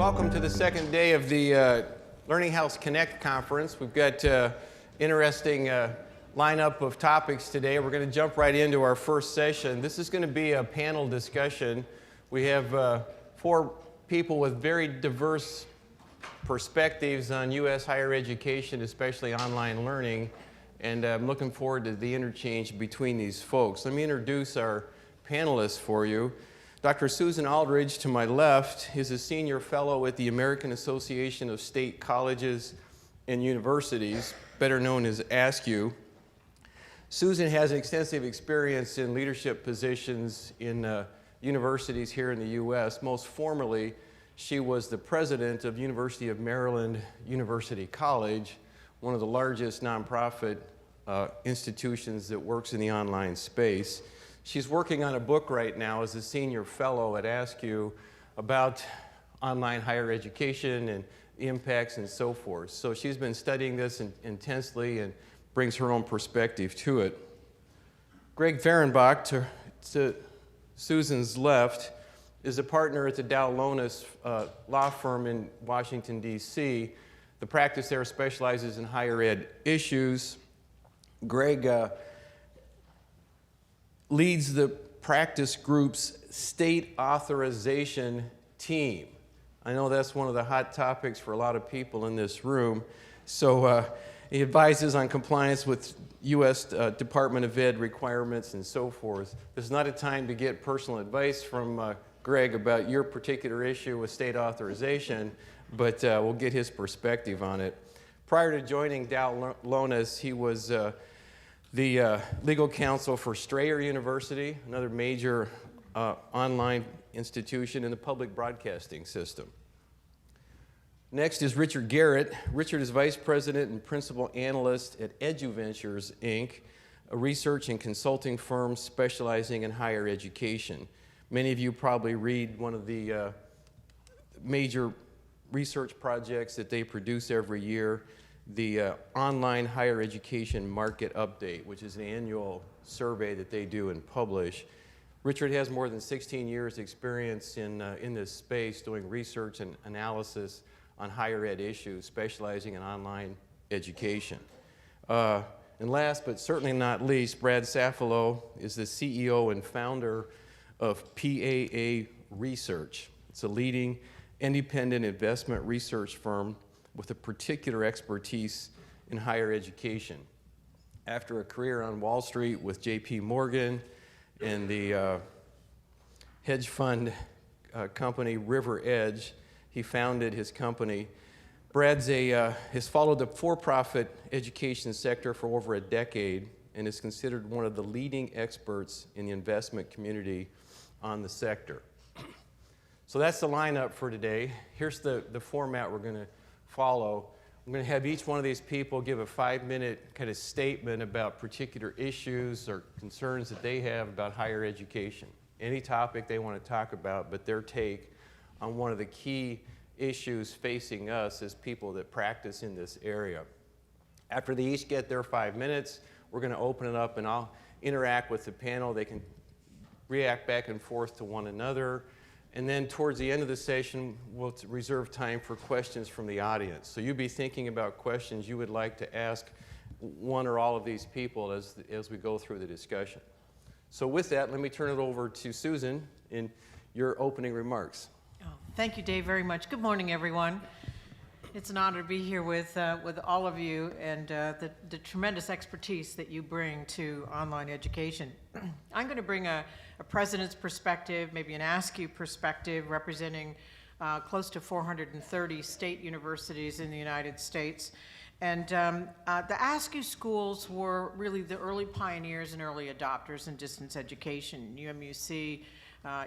welcome to the second day of the Learning House Connect conference. We've got interesting lineup of topics today. We're going to jump right into our first session. This is going to be a panel discussion. We have 4 people with very diverse perspectives on U.S. higher education, especially online learning, and I'm looking forward to the interchange between these folks. Let me introduce our panelists for you. Dr. Susan Aldridge, to my left, is a senior fellow at the American Association of State Colleges and Universities, better known as Askew. Susan has extensive experience in leadership positions in universities here in the U.S. Most formerly, she was the president of University of Maryland University College, one of the largest nonprofit institutions that works in the online space. She's working on a book right now as a senior fellow at Askew about online higher education and the impacts and so forth. So she's been studying this intensely and brings her own perspective to it. Greg Ferenbach, to Susan's left, is a partner at the Lohnes law firm in Washington, D.C. The practice there specializes in higher ed issues. Greg leads the practice group's state authorization team. I know that's one of the hot topics for a lot of people in this room. So he advises on compliance with U.S. Department of Ed requirements and so forth. This is not a time to get personal advice from Greg about your particular issue with state authorization, but we'll get his perspective on it. Prior to joining Lohnes, he was the legal counsel for Strayer University, another major online institution in the public broadcasting system. Next is Richard Garrett. Richard is vice president and principal analyst at Eduventures, Inc., a research and consulting firm specializing in higher education. Many of you probably read one of the major research projects that they produce every year, the Online Higher Education Market Update, which is an annual survey that they do and publish. Richard has more than 16 years experience in this space doing research and analysis on higher ed issues, specializing in online education. And last but certainly not least, Brad Safalow is the CEO and founder of PAA Research. It's a leading independent investment research firm with a particular expertise in higher education. After a career on Wall Street with J.P. Morgan and the hedge fund company River Edge, he founded his company. Brad's has followed the for-profit education sector for over a decade and is considered one of the leading experts in the investment community on the sector. So that's the lineup for today. Here's the format we're going to follow. I'm going to have each one of these people give a 5-minute kind of statement about particular issues or concerns that they have about higher education. Any topic they want to talk about, but their take on one of the key issues facing us as people that practice in this area. After they each get their 5 minutes, we're going to open it up and I'll interact with the panel. They can react back and forth to one another. And then towards the end of the session, we'll reserve time for questions from the audience. So you'll be thinking about questions you would like to ask one or all of these people as we go through the discussion. So with that, let me turn it over to Susan in your opening remarks. Oh, thank you, Dave, very much. Good morning, everyone. It's an honor to be here with all of you and the tremendous expertise that you bring to online education. I'm going to bring a president's perspective, maybe an Askew perspective, representing close to 430 state universities in the United States. And the Askew schools were really the early pioneers and early adopters in distance education. UMUC,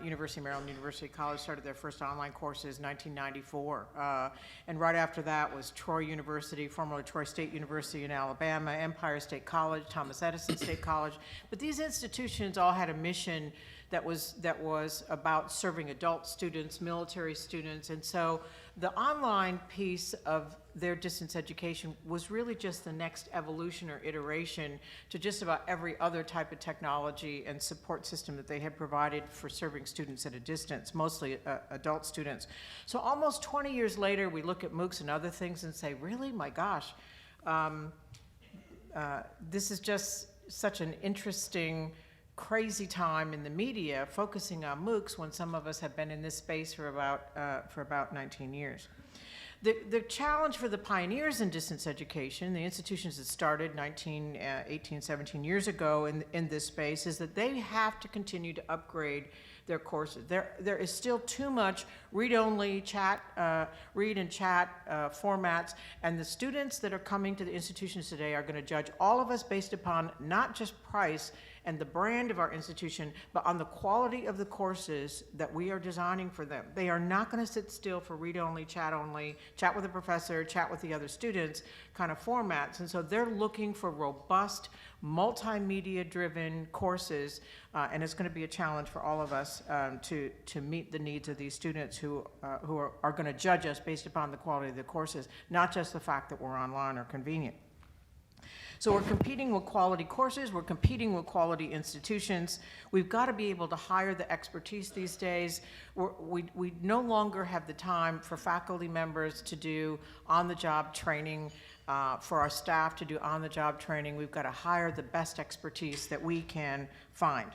University of Maryland University College started their first online courses in 1994. And right after that was Troy University, formerly Troy State University in Alabama, Empire State College, Thomas Edison State College. But these institutions all had a mission that was about serving adult students, military students, and so The online piece of their distance education was really just the next evolution or iteration to just about every other type of technology and support system that they had provided for serving students at a distance, mostly adult students. So almost 20 years later, we look at MOOCs and other things and say, really, my gosh, this is just such an interesting, crazy time in the media focusing on MOOCs when some of us have been in this space for about 19 years. The challenge for the pioneers in distance education, the institutions that started 18, 17 years ago in this space, is that they have to continue to upgrade their courses. There is still too much read-only chat, read and chat formats, and the students that are coming to the institutions today are going to judge all of us based upon not just price and the brand of our institution, but on the quality of the courses that we are designing for them. They are not going to sit still for read-only, chat with the professor, chat with the other students kind of formats. And so they're looking for robust, multimedia-driven courses, and it's going to be a challenge for all of us to meet the needs of these students who are going to judge us based upon the quality of the courses, not just the fact that we're online or convenient. So we're competing with quality courses, we're competing with quality institutions. We've got to be able to hire the expertise these days. We no longer have the time for faculty members to do on-the-job training, for our staff to do on-the-job training. We've got to hire the best expertise that we can find.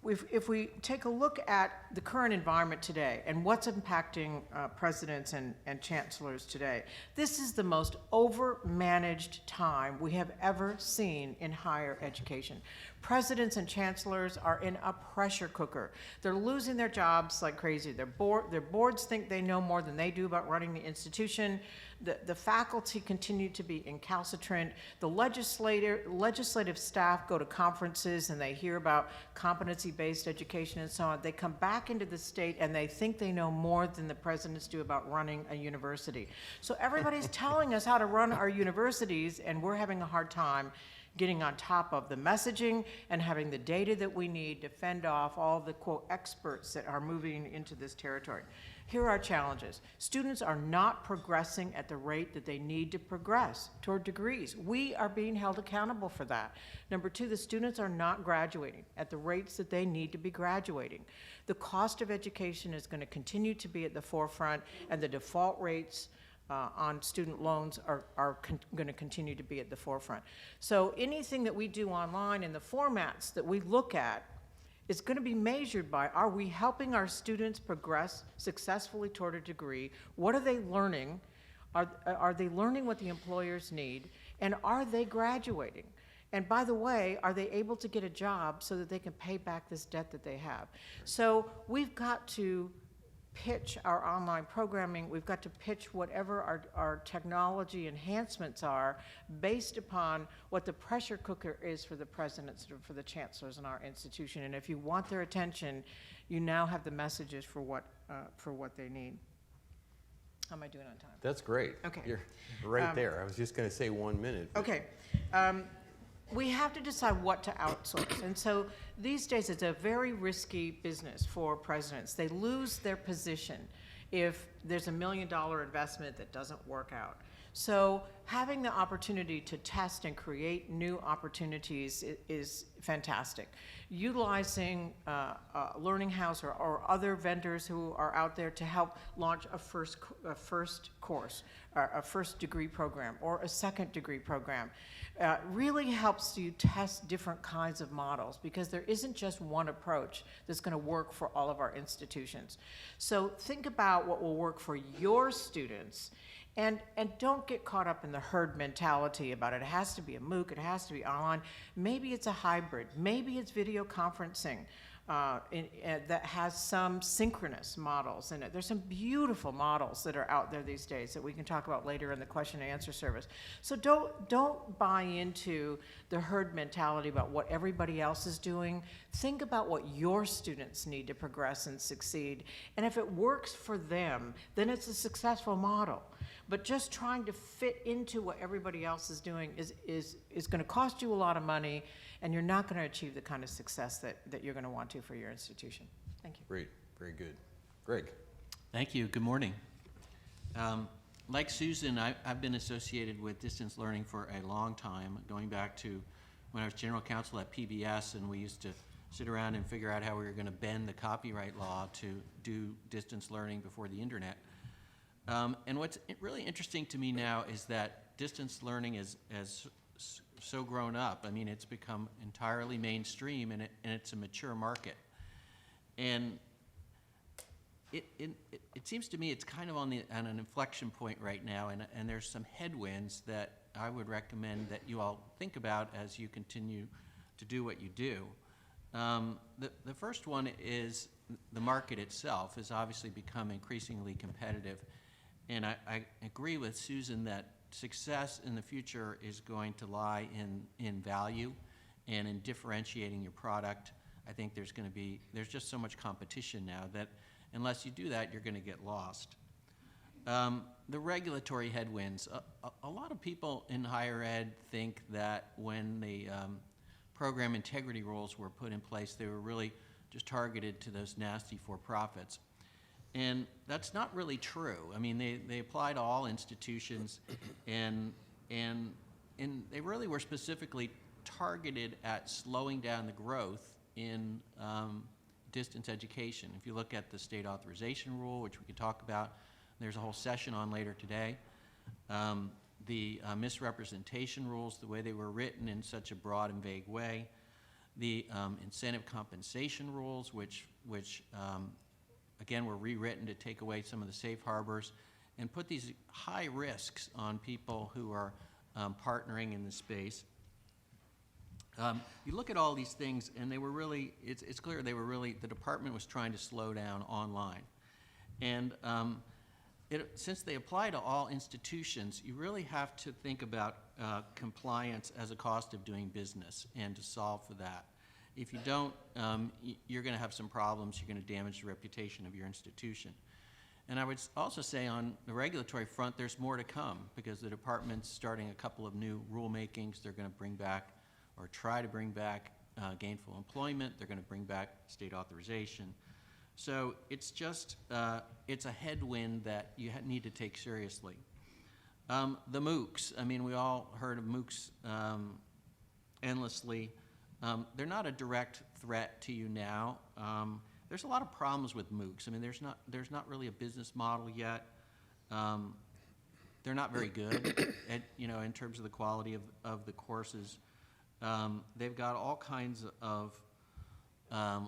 If we take a look at the current environment today and what's impacting presidents and chancellors today, this is the most over-managed time we have ever seen in higher education. Presidents and chancellors are in a pressure cooker. They're losing their jobs like crazy. Their boards think they know more than they do about running the institution. The faculty continue to be incalcitrant. The legislative staff go to conferences and they hear about competency-based education and so on. They come back into the state and they think they know more than the presidents do about running a university. So everybody's telling us how to run our universities, and we're having a hard time getting on top of the messaging and having the data that we need to fend off all the, quote, experts that are moving into this territory. Here are our challenges. Students are not progressing at the rate that they need to progress toward degrees. We are being held accountable for that. Number two, the students are not graduating at the rates that they need to be graduating. The cost of education is going to continue to be at the forefront, and the default rates on student loans are going to continue to be at the forefront. So anything that we do online and the formats that we look at is going to be measured by, are we helping our students progress successfully toward a degree? What are they learning? Are they learning what the employers need? And are they graduating? And by the way, are they able to get a job so that they can pay back this debt that they have? So we've got to pitch our online programming, we've got to pitch whatever our technology enhancements are based upon what the pressure cooker is for the presidents or for the chancellors in our institution. And if you want their attention, you now have the messages for what they need. How am I doing on time? That's great. Okay. You're right there. I was just going to say 1 minute. Okay. We have to decide what to outsource. And so these days it's a very risky business for presidents. They lose their position if there's $1 million investment that doesn't work out. So having the opportunity to test and create new opportunities is fantastic. Utilizing Learning House or other vendors who are out there to help launch a first course, or a first degree program, or a second degree program, really helps you test different kinds of models, because there isn't just one approach that's going to work for all of our institutions. So think about what will work for your students. And don't get caught up in the herd mentality about it. It has to be a MOOC, it has to be online. Maybe it's a hybrid, maybe it's video conferencing that has some synchronous models in it. There's some beautiful models that are out there these days that we can talk about later in the question and answer service. So don't buy into the herd mentality about what everybody else is doing. Think about what your students need to progress and succeed. And if it works for them, then it's a successful model. But just trying to fit into what everybody else is doing is going to cost you a lot of money, and you're not going to achieve the kind of success that you're going to want to for your institution. Thank you. Great, very good. Greg. Thank you. Good morning. Like Susan, I've been associated with distance learning for a long time, going back to when I was general counsel at PBS, and we used to sit around and figure out how we were going to bend the copyright law to do distance learning before the internet. And what's really interesting to me now is that distance learning has so grown up. I mean, it's become entirely mainstream, and it's a mature market. And it seems to me it's kind of on an inflection point right now, and there's some headwinds that I would recommend that you all think about as you continue to do what you do. The first one is the market itself has obviously become increasingly competitive, and I agree with Susan that success in the future is going to lie in value and in differentiating your product. I think there's just so much competition now that unless you do that, you're going to get lost. The regulatory headwinds. A lot of people in higher ed think that when the program integrity rules were put in place, they were really just targeted to those nasty for-profits. And that's not really true. I mean, they apply to all institutions, and they really were specifically targeted at slowing down the growth in distance education. If you look at the state authorization rule, which we could talk about, there's a whole session on later today. The misrepresentation rules, the way they were written in such a broad and vague way. The incentive compensation rules, which again were rewritten to take away some of the safe harbors and put these high risks on people who are partnering in the space. You look at all these things, and they were really, it's clear they were really, the department was trying to slow down online. And since they apply to all institutions, you really have to think about compliance as a cost of doing business and to solve for that. If you don't, you're going to have some problems. You're going to damage the reputation of your institution. And I would also say on the regulatory front, there's more to come because the department's starting a couple of new rulemakings. They're going to bring back or try to bring back gainful employment. They're going to bring back state authorization. So it's just, it's a headwind that you need to take seriously. The MOOCs, I mean, we all heard of MOOCs endlessly. They're not a direct threat to you now. There's a lot of problems with MOOCs. I mean, there's not really a business model yet. They're not very good at, in terms of the quality of the courses. They've got all kinds of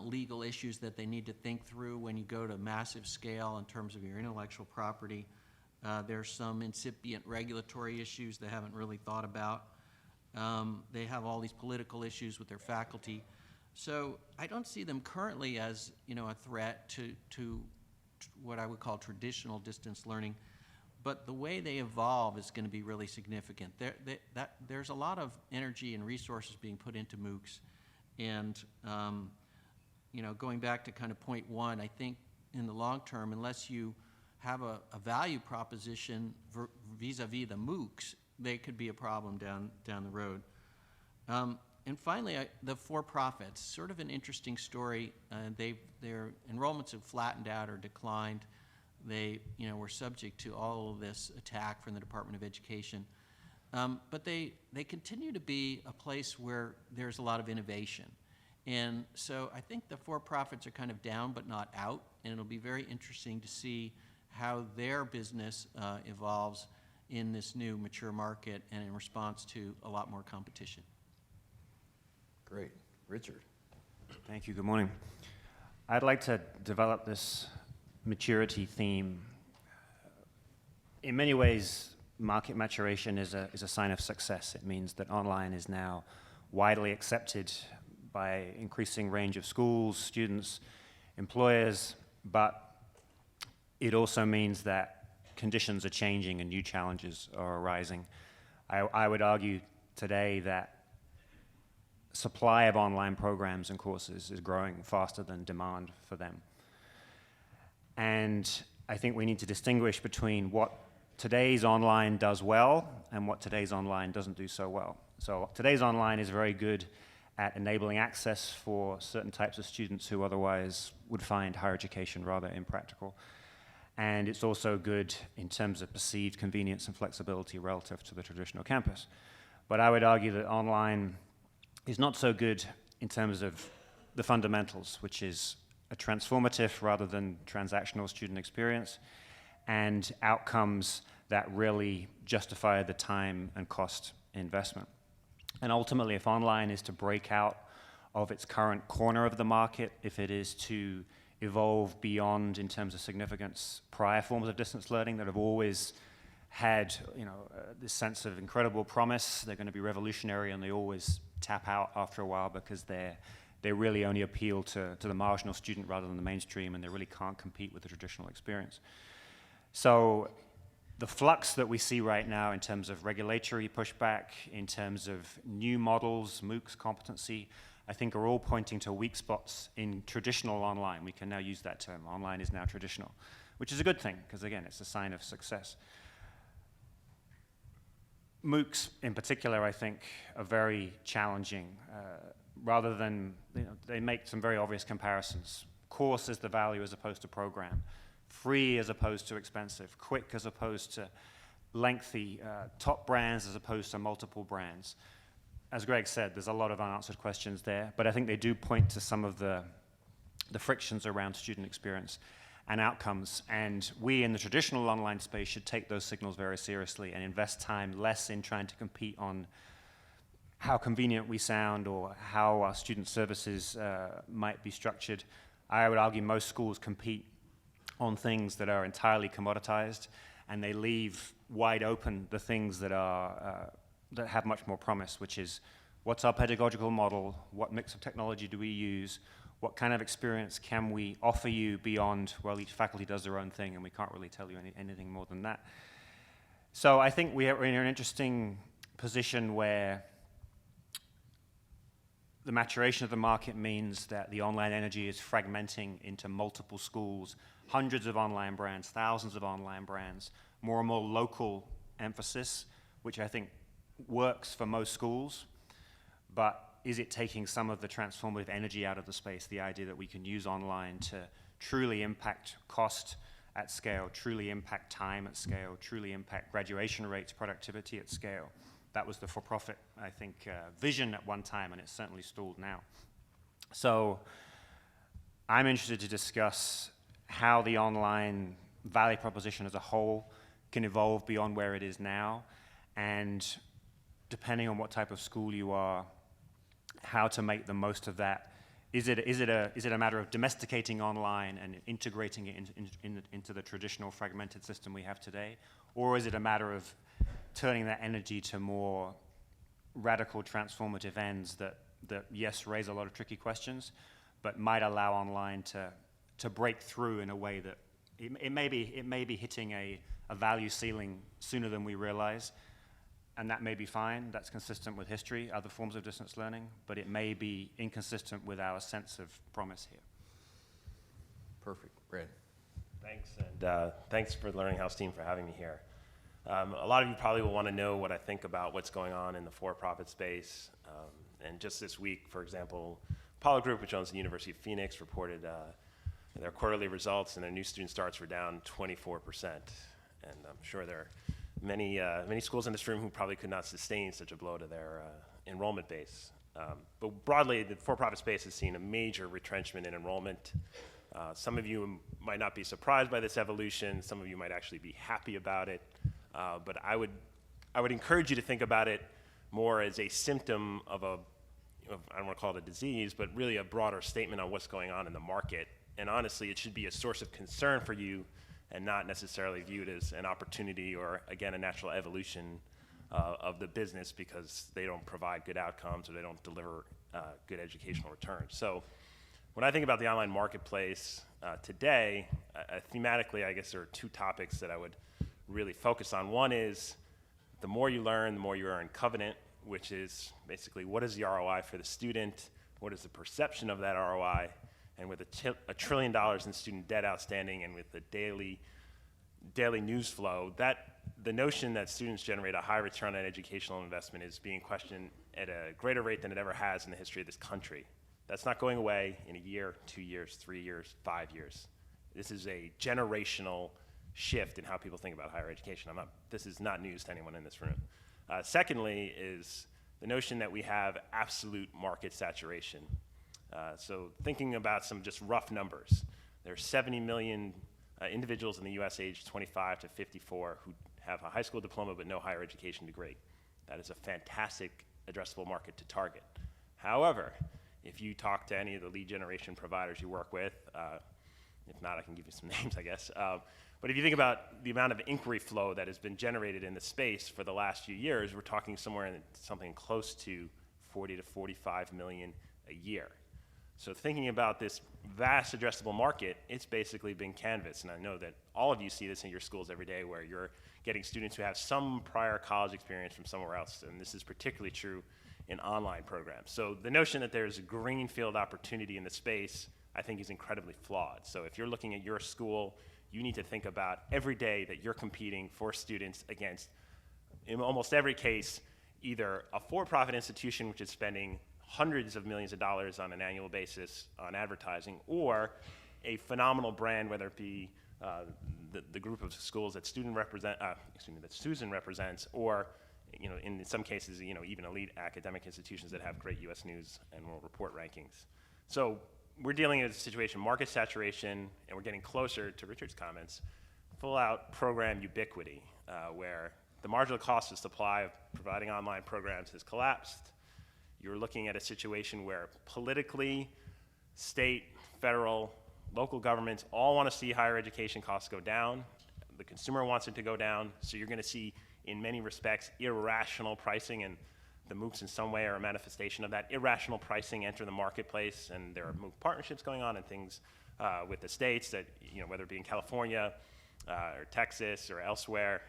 legal issues that they need to think through when you go to massive scale in terms of your intellectual property. There's some incipient regulatory issues they haven't really thought about. They have all these political issues with their faculty. So I don't see them currently as a threat to what I would call traditional distance learning. But the way they evolve is going to be really significant. There's a lot of energy and resources being put into MOOCs. And going back to kind of point one, I think in the long term, unless you have a value proposition vis-a-vis the MOOCs, they could be a problem down the road. And finally, the for-profits, sort of an interesting story. Their enrollments have flattened out or declined. They were subject to all of this attack from the Department of Education. But they continue to be a place where there's a lot of innovation. And so I think the for-profits are kind of down but not out, and it'll be very interesting to see how their business evolves in this new mature market and in response to a lot more competition. Great. Richard. Thank you. Good morning. I'd like to develop this maturity theme. In many ways, market maturation is a sign of success. It means that online is now widely accepted by increasing range of schools, students, employers, but it also means that conditions are changing and new challenges are arising. I would argue today that supply of online programs and courses is growing faster than demand for them. And I think we need to distinguish between what today's online does well and what today's online doesn't do so well. So today's online is very good at enabling access for certain types of students who otherwise would find higher education rather impractical. and it's also good in terms of perceived convenience and flexibility relative to the traditional campus. But I would argue that online is not so good in terms of the fundamentals, which is a transformative rather than transactional student experience, and outcomes that really justify the time and cost investment. And ultimately, if online is to break out of its current corner of the market, if it is to evolve beyond, in terms of significance, prior forms of distance learning that have always had, this sense of incredible promise, they're going to be revolutionary, and they always tap out after a while because they really only appeal to the marginal student rather than the mainstream, and they really can't compete with the traditional experience. So the flux that we see right now in terms of regulatory pushback, in terms of new models, MOOCs, competency, I think are all pointing to weak spots in traditional online. We can now use that term. Online is now traditional, which is a good thing, because again, it's a sign of success. MOOCs in particular, I think, are very challenging. Rather than, they make some very obvious comparisons. Course is the value as opposed to program. Free as opposed to expensive. Quick as opposed to lengthy. Top brands as opposed to multiple brands. As Greg said, there's a lot of unanswered questions there, but I think they do point to some of the frictions around student experience and outcomes. And we in the traditional online space should take those signals very seriously and invest time less in trying to compete on how convenient we sound or how our student services might be structured. I would argue most schools compete on things that are entirely commoditized, and they leave wide open the things that are that have much more promise, which is what's our pedagogical model, what mix of technology do we use, what kind of experience can we offer you beyond, well, each faculty does their own thing and we can't really tell you anything more than that. So I think we're in an interesting position where the maturation of the market means that the online energy is fragmenting into multiple schools, hundreds of online brands, thousands of online brands, more and more local emphasis, which I think works for most schools, but is it taking some of the transformative energy out of the space, the idea that we can use online to truly impact cost at scale, truly impact time at scale, truly impact graduation rates, productivity at scale? That was the for-profit, I think, vision at one time, and it's certainly stalled now. So I'm interested to discuss how the online value proposition as a whole can evolve beyond where it is now, and depending on what type of school you are, how to make the most of that. Is it a matter of domesticating online and integrating it into the traditional fragmented system we have today? Or is it a matter of turning that energy to more radical transformative ends that yes, raise a lot of tricky questions, but might allow online to break through in a way that it may be hitting a value ceiling sooner than we realize, and that may be fine. That's consistent with history, other forms of distance learning, but it may be inconsistent with our sense of promise here. Perfect. Brad. Thanks, and thanks for the Learning House team for having me here. A lot of you probably will want to know what I think about what's going on in the for-profit space. And just this week, for example, Apollo Group, which owns the University of Phoenix, reported their quarterly results, and their new student starts were down 24%. And I'm sure there are many schools in this room who probably could not sustain such a blow to their enrollment base. But broadly, the for-profit space has seen a major retrenchment in enrollment. Some of you might not be surprised by this evolution. Some of you might actually be happy about it. But I would encourage you to think about it more as a symptom of I don't want to call it a disease, but really a broader statement on what's going on in the market. And honestly, it should be a source of concern for you and not necessarily viewed as an opportunity or, again, a natural evolution of the business because they don't provide good outcomes or they don't deliver good educational returns. So when I think about the online marketplace today, thematically, I guess there are two topics that I would really focus on. One is the more you learn, the more you earn covenant, which is basically what is the ROI for the student, what is the perception of that ROI, and with $1 trillion in student debt outstanding and with the daily news flow, that the notion that students generate a high return on educational investment is being questioned at a greater rate than it ever has in the history of this country. That's not going away in a year, 2 years, 3 years, 5 years. This is a generational shift in how people think about higher education. This is not news to anyone in this room. Secondly is the notion that we have absolute market saturation. So thinking about some just rough numbers, there are 70 million individuals in the US aged 25 to 54 who have a high school diploma but no higher education degree. That is a fantastic addressable market to target. However, if you talk to any of the lead generation providers you work with, if not, I can give you some names, I guess. But if you think about the amount of inquiry flow that has been generated in the space for the last few years, we're talking somewhere in something close to 40 to 45 million a year. So thinking about this vast addressable market, it's basically been canvassed. And I know that all of you see this in your schools every day where you're getting students who have some prior college experience from somewhere else. And this is particularly true in online programs. So the notion that there's a greenfield opportunity in the space, I think, is incredibly flawed. So if you're looking at your school, you need to think about every day that you're competing for students against, in almost every case, either a for-profit institution which is spending hundreds of millions of dollars on an annual basis on advertising, or a phenomenal brand, whether it be the group of schools that Susan represents, or in some cases, even elite academic institutions that have great U.S. News and World Report rankings. So we're dealing with a situation, market saturation, and we're getting closer to Richard's comments, full-out program ubiquity, where the marginal cost of supply of providing online programs has collapsed. You're looking at a situation where politically, state, federal, local governments all want to see higher education costs go down. The consumer wants it to go down, so you're going to see, in many respects, irrational pricing, and the MOOCs in some way are a manifestation of that irrational pricing enter the marketplace, and there are MOOC partnerships going on and things with the states that, whether it be in California or Texas or elsewhere,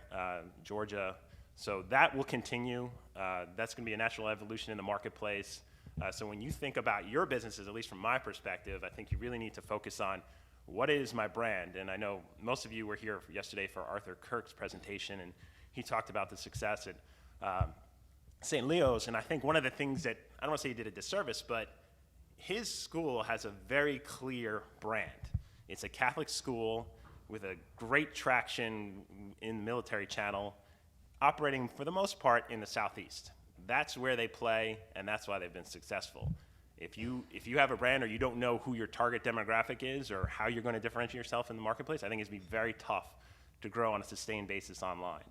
Georgia. So that will continue. That's going to be a natural evolution in the marketplace. So when you think about your businesses, at least from my perspective, I think you really need to focus on what is my brand. And I know most of you were here yesterday for Arthur Kirk's presentation, and he talked about the success at St. Leo's. And I think one of the things that, I don't want to say he did a disservice, but his school has a very clear brand. It's a Catholic school with a great traction in the military channel, operating for the most part in the Southeast. That's where they play, and that's why they've been successful. If you have a brand or you don't know who your target demographic is or how you're going to differentiate yourself in the marketplace, I think it's going to be very tough to grow on a sustained basis online.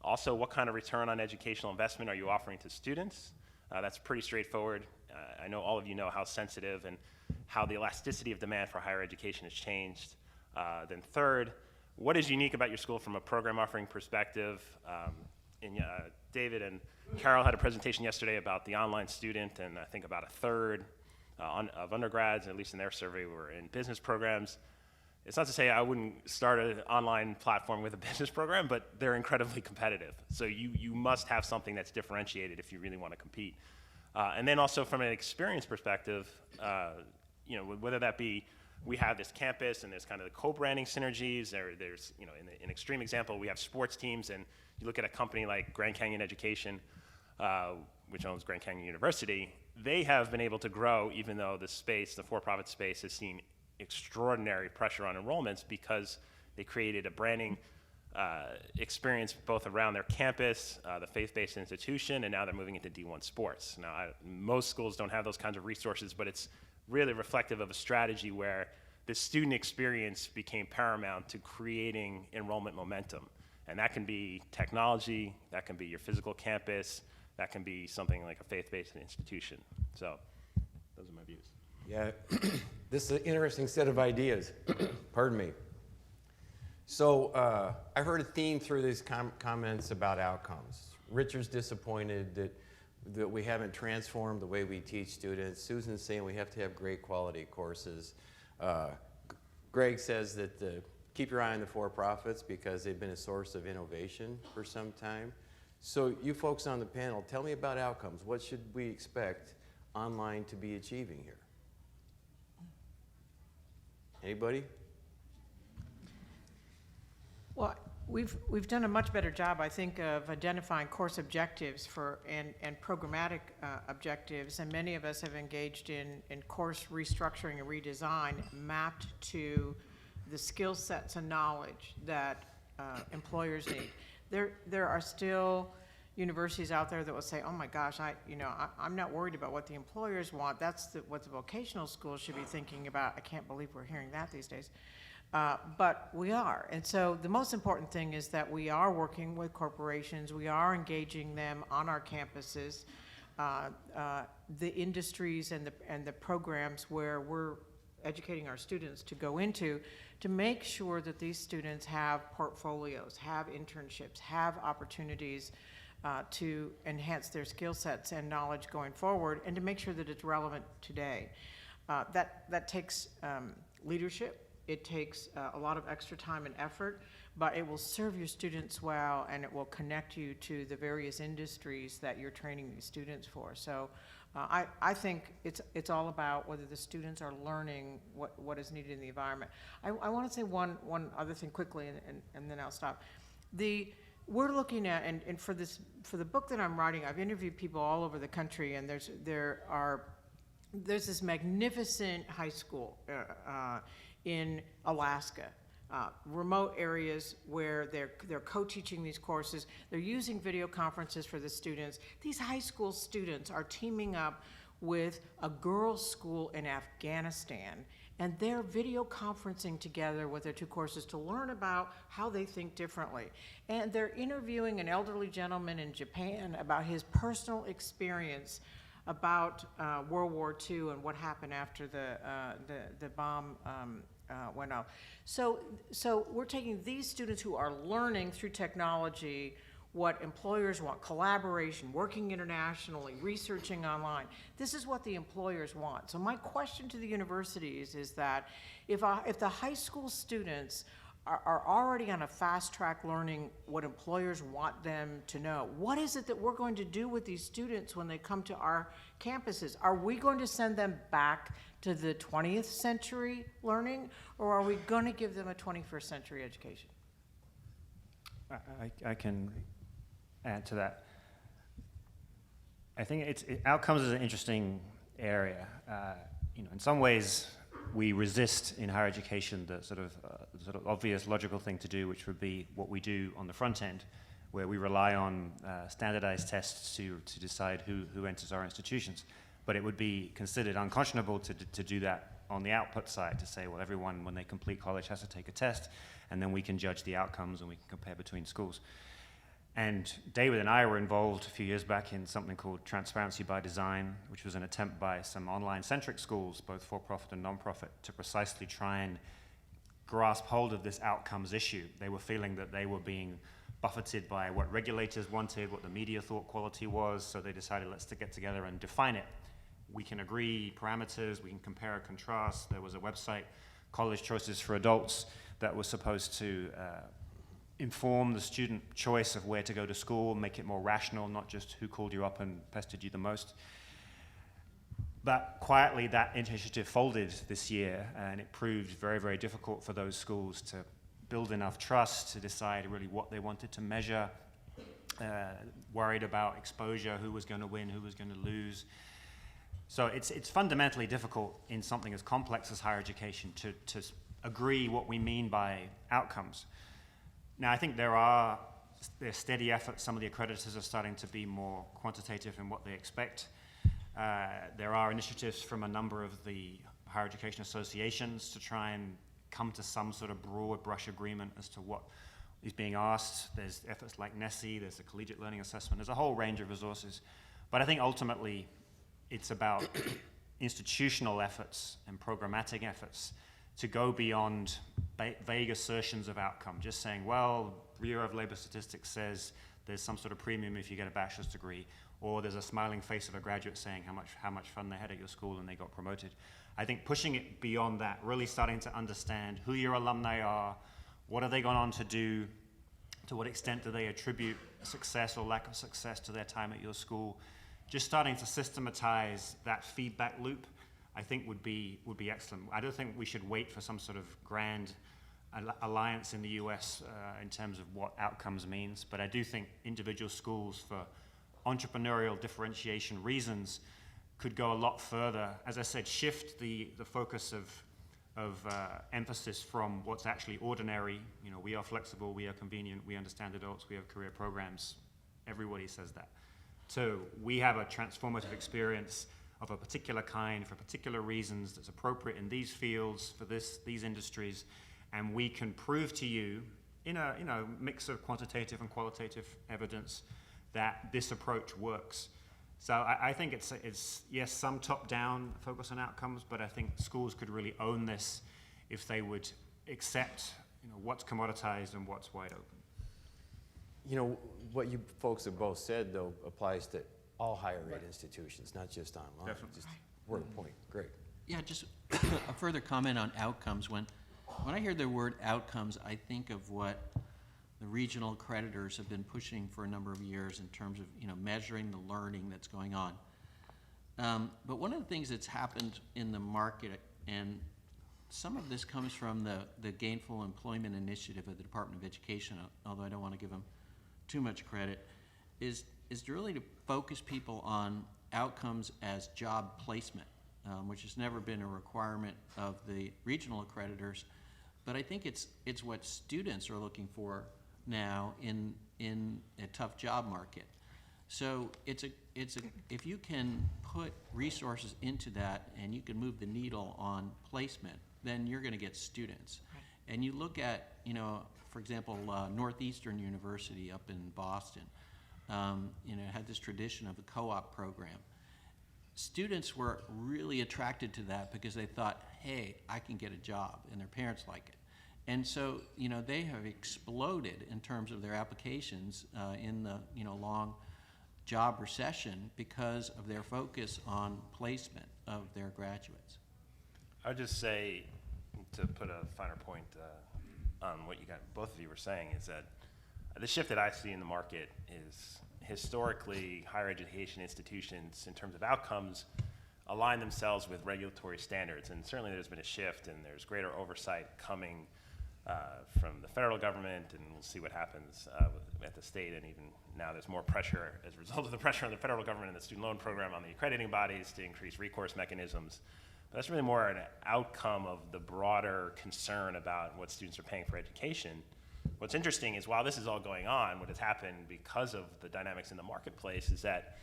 Also, what kind of return on educational investment are you offering to students? That's pretty straightforward. I know all of you know how sensitive and how the elasticity of demand for higher education has changed. Then third, what is unique about your school from a program offering perspective? David and Carol had a presentation yesterday about the online student, and I think about a third of undergrads, at least in their survey, were in business programs. It's not to say I wouldn't start an online platform with a business program, but they're incredibly competitive. So you must have something that's differentiated if you really want to compete. And then also from an experience perspective, whether that be we have this campus and there's kind of the co-branding synergies. There's in an extreme example, we have sports teams, and you look at a company like Grand Canyon Education, which owns Grand Canyon University. They have been able to grow even though the for-profit space, has seen extraordinary pressure on enrollments because they created a branding experience both around their campus, the faith-based institution, and now they're moving into D1 sports. Now, most schools don't have those kinds of resources, but it's really reflective of a strategy where the student experience became paramount to creating enrollment momentum. And that can be technology, that can be your physical campus, that can be something like a faith-based institution. So those are my views. Yeah, this is an interesting set of ideas. Pardon me. So I heard a theme through these comments about outcomes. Richard's disappointed that we haven't transformed the way we teach students. Susan's saying we have to have great quality courses. Greg says that keep your eye on the for-profits because they've been a source of innovation for some time. So you folks on the panel, tell me about outcomes. What should we expect online to be achieving here? Anybody? Well, we've done a much better job, I think, of identifying course objectives and programmatic objectives, and many of us have engaged in course restructuring and redesign mapped to the skill sets and knowledge that employers need. There are still universities out there that will say, oh my gosh, I'm not worried about what the employers want. That's what the vocational schools should be thinking about. I can't believe we're hearing that these days. But we are. And so the most important thing is that we are working with corporations. We are engaging them on our campuses, the industries and the programs where we're educating our students to go into, to make sure that these students have portfolios, have internships, have opportunities to enhance their skill sets and knowledge going forward, and to make sure that it's relevant today. That takes leadership. It takes a lot of extra time and effort, but it will serve your students well, and it will connect you to the various industries that you're training these students for. So I think it's all about whether the students are learning what is needed in the environment. I want to say one other thing quickly, and then I'll stop. We're looking at, and for the book that I'm writing, I've interviewed people all over the country, and there's this magnificent high school in Alaska, remote areas where they're co-teaching these courses. They're using video conferences for the students. These high school students are teaming up with a girls' school in Afghanistan, and they're video conferencing together with their two courses to learn about how they think differently. And they're interviewing an elderly gentleman in Japan about his personal experience about World War II and what happened after the bomb went off. So we're taking these students who are learning through technology what employers want: collaboration, working internationally, researching online. This is what the employers want. So my question to the universities is that if the high school students are already on a fast track learning what employers want them to know, what is it that we're going to do with these students when they come to our campuses? Are we going to send them back to the 20th century learning, or are we going to give them a 21st century education? I can add to that. I think outcomes is an interesting area. In some ways, we resist in higher education the sort of obvious logical thing to do, which would be what we do on the front end, where we rely on standardized tests to decide who enters our institutions. But it would be considered unconscionable to do that on the output side, to say, well, everyone, when they complete college, has to take a test, and then we can judge the outcomes and we can compare between schools. And David and I were involved a few years back in something called Transparency by Design, which was an attempt by some online-centric schools, both for-profit and non-profit, to precisely try and grasp hold of this outcomes issue. They were feeling that they were being buffeted by what regulators wanted, what the media thought quality was, so they decided, let's get together and define it. We can agree parameters, we can compare and contrast. There was a website, College Choices for Adults, that was supposed to inform the student choice of where to go to school, make it more rational, not just who called you up and pestered you the most. But quietly, that initiative folded this year, and it proved very, very difficult for those schools to build enough trust to decide really what they wanted to measure, worried about exposure, who was going to win, who was going to lose. So it's fundamentally difficult in something as complex as higher education to agree what we mean by outcomes. Now, I think there's steady efforts. Some of the accreditors are starting to be more quantitative in what they expect. There are initiatives from a number of the higher education associations to try and come to some sort of broad brush agreement as to what is being asked. There's efforts like NESI, there's a collegiate learning assessment, there's a whole range of resources. But I think ultimately it's about institutional efforts and programmatic efforts to go beyond vague assertions of outcome, just saying, well, Bureau of Labor Statistics says there's some sort of premium if you get a bachelor's degree, or there's a smiling face of a graduate saying how much fun they had at your school and they got promoted. I think pushing it beyond that, really starting to understand who your alumni are, what have they gone on to do, to what extent do they attribute success or lack of success to their time at your school, just starting to systematize that feedback loop, I think would be excellent. I don't think we should wait for some sort of grand alliance in the US in terms of what outcomes means, but I do think individual schools, for entrepreneurial differentiation reasons, could go a lot further. As I said, shift the focus of emphasis from what's actually ordinary. You know, we are flexible, we are convenient, we understand adults, we have career programs. Everybody says that. So we have a transformative experience of a particular kind for particular reasons that's appropriate in these fields for these industries, and we can prove to you in a mix of quantitative and qualitative evidence that this approach works. So I think it's yes, some top-down focus on outcomes, but I think schools could really own this if they would accept, you know, what's commoditized and what's wide open. You know, what you folks have both said, though, applies to all higher ed institutions, not just online. Definitely. Just word of point. Great. Yeah, just a further comment on outcomes. When I hear the word outcomes, I think of what the regional accreditors have been pushing for a number of years in terms of, you know, measuring the learning that's going on. But one of the things that's happened in the market, and some of this comes from the Gainful Employment Initiative of the Department of Education, although I don't want to give them too much credit, is really to focus people on outcomes as job placement, which has never been a requirement of the regional accreditors. But I think it's what students are looking for now in a tough job market. So if you can put resources into that and you can move the needle on placement, then you're going to get students. Right. And you look at, you know, for example, Northeastern University up in Boston, you know, had this tradition of a co-op program. Students were really attracted to that because they thought, hey, I can get a job, and their parents like it. And so, you know, they have exploded in terms of their applications in the, you know, long job recession because of their focus on placement of their graduates. I would just say, to put a finer point on what both of you were saying, is that the shift that I see in the market is historically higher education institutions, in terms of outcomes, align themselves with regulatory standards. And certainly there's been a shift, and there's greater oversight coming from the federal government, and we'll see what happens at the state. And even now there's more pressure as a result of the pressure on the federal government and the student loan program on the accrediting bodies to increase recourse mechanisms. But that's really more an outcome of the broader concern about what students are paying for education. What's interesting is while this is all going on, what has happened because of the dynamics in the marketplace is that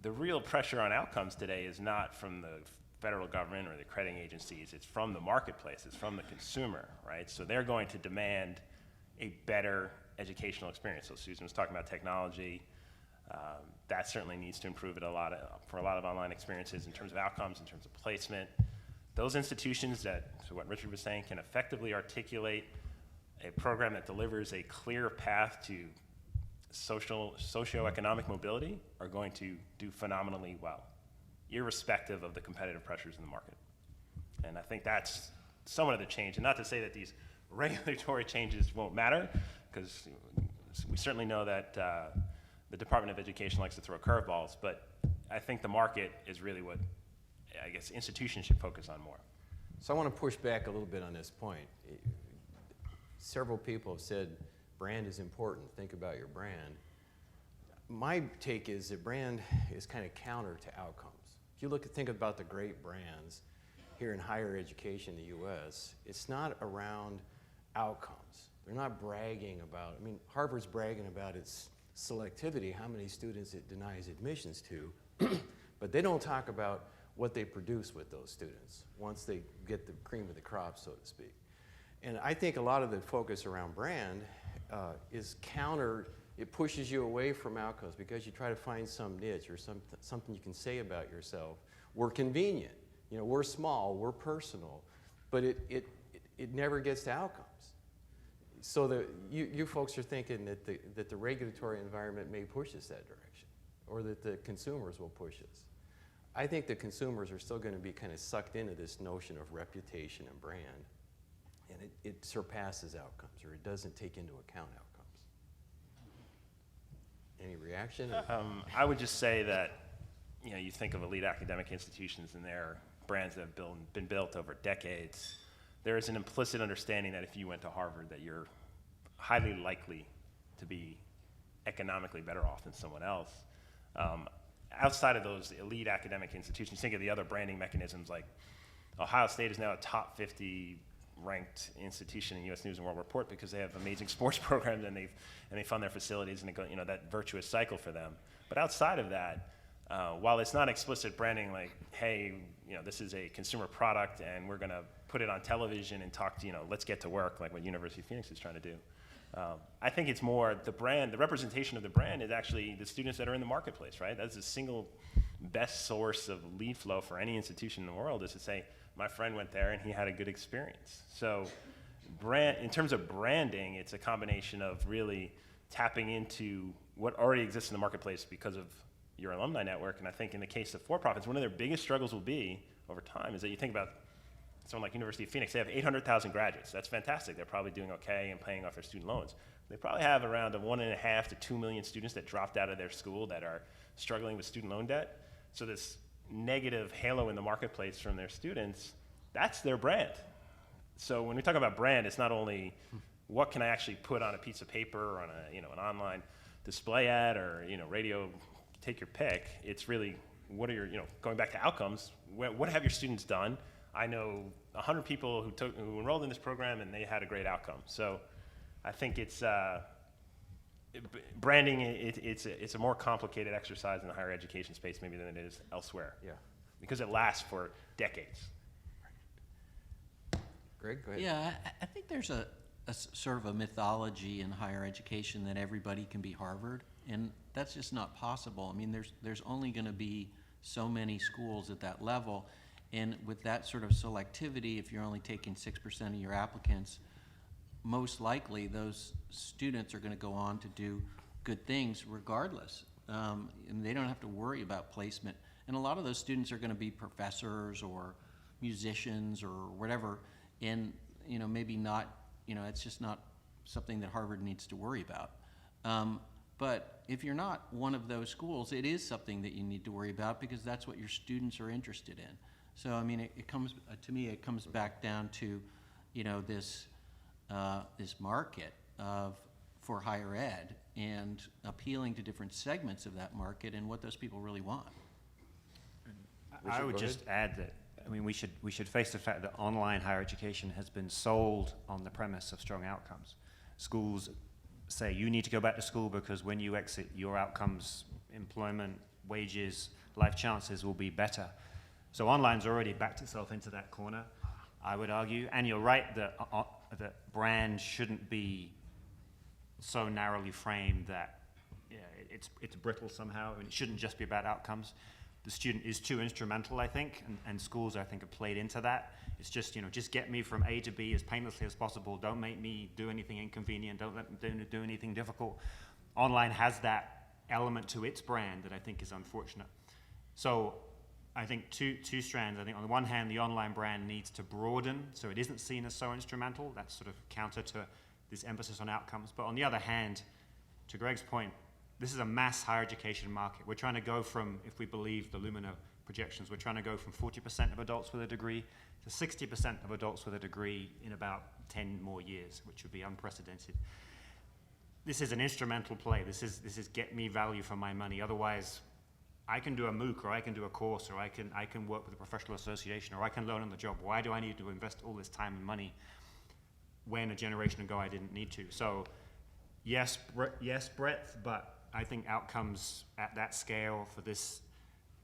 the real pressure on outcomes today is not from the federal government or the accrediting agencies, it's from the marketplace, it's from the consumer, right? So they're going to demand a better educational experience. So Susan was talking about technology. That certainly needs to improve it for a lot of online experiences in terms of outcomes, in terms of placement. Those institutions that, so what Richard was saying, can effectively articulate a program that delivers a clear path to socioeconomic mobility are going to do phenomenally well, irrespective of the competitive pressures in the market. And I think that's somewhat of the change. And not to say that these regulatory changes won't matter, because we certainly know that the Department of Education likes to throw curveballs, but I think the market is really what I guess institutions should focus on more. So I want to push back a little bit on this point. Several people have said brand is important, think about your brand. My take is that brand is kind of counter to outcomes. If you think about the great brands here in higher education in the US, it's not around outcomes. They're not bragging about, I mean, Harvard's bragging about its selectivity, how many students it denies admissions to, but they don't talk about what they produce with those students once they get the cream of the crop, so to speak. And I think a lot of the focus around brand is counter, it pushes you away from outcomes because you try to find some niche or something you can say about yourself. We're convenient, you know, we're small, we're personal, but it never gets to outcomes. So you folks are thinking that the regulatory environment may push us that direction, or that the consumers will push us. I think the consumers are still going to be kind of sucked into this notion of reputation and brand, and it surpasses outcomes, or it doesn't take into account outcomes. Any reaction? I would just say that, you know, you think of elite academic institutions and their brands that have been built over decades. There is an implicit understanding that if you went to Harvard, that you're highly likely to be economically better off than someone else. Outside of those elite academic institutions, think of the other branding mechanisms like Ohio State is now a top 50 ranked institution in U.S. News and World Report because they have amazing sports programs and they fund their facilities, and it go, that virtuous cycle for them. But outside of that, while it's not explicit branding like, hey, this is a consumer product and we're going to put it on television and talk to, let's get to work, like what University of Phoenix is trying to do. I think it's more the brand, the representation of the brand is actually the students that are in the marketplace, right? That's the single best source of lead flow for any institution in the world, is to say, my friend went there and he had a good experience. So in terms of branding, it's a combination of really tapping into what already exists in the marketplace because of your alumni network. And I think in the case of for-profits, one of their biggest struggles will be over time is that you think about someone like University of Phoenix, they have 800,000 graduates. That's fantastic. They're probably doing okay and paying off their student loans. They probably have around 1.5 to 2 million students that dropped out of their school that are struggling with student loan debt. So this negative halo in the marketplace from their students, that's their brand. So when we talk about brand, it's not only what can I actually put on a piece of paper or on an online display ad or radio, take your pick. It's really what are your, going back to outcomes, what have your students done? I know 100 people who enrolled in this program and they had a great outcome. So I think it's branding. It's a more complicated exercise in the higher education space maybe than it is elsewhere. Yeah. Because it lasts for decades. Greg, go ahead. Yeah, I think there's a sort of a mythology in higher education that everybody can be Harvard, and that's just not possible. I mean, there's only going to be so many schools at that level. And with that sort of selectivity, if you're only taking 6% of your applicants, most likely those students are going to go on to do good things regardless. And they don't have to worry about placement. And a lot of those students are going to be professors or musicians or whatever. And, maybe not, it's just not something that Harvard needs to worry about. But if you're not one of those schools, it is something that you need to worry about because that's what your students are interested in. So I mean, it comes to me. It comes back down to, this market for higher ed and appealing to different segments of that market and what those people really want. I would just add that we should face the fact that online higher education has been sold on the premise of strong outcomes. Schools say you need to go back to school because when you exit, your outcomes, employment, wages, life chances will be better. So online's already backed itself into that corner, I would argue. And you're right that brand shouldn't be so narrowly framed that it's brittle somehow, and it shouldn't just be about outcomes. The student is too instrumental, I think, and schools, I think, have played into that. It's just, just get me from A to B as painlessly as possible. Don't make me do anything inconvenient. Don't let me do anything difficult. Online has that element to its brand that I think is unfortunate. So I think two strands. I think on the one hand, the online brand needs to broaden so it isn't seen as so instrumental. That's sort of counter to this emphasis on outcomes. But on the other hand, to Greg's point, this is a mass higher education market. We're trying to go from, if we believe the Lumina projections, we're trying to go from 40% of adults with a degree to 60% of adults with a degree in about 10 more years, which would be unprecedented. This is an instrumental play. This is get me value for my money. Otherwise, I can do a MOOC, or I can do a course, or I can work with a professional association, or I can learn on the job. Why do I need to invest all this time and money when a generation ago I didn't need to? So yes, breadth, but I think outcomes at that scale for this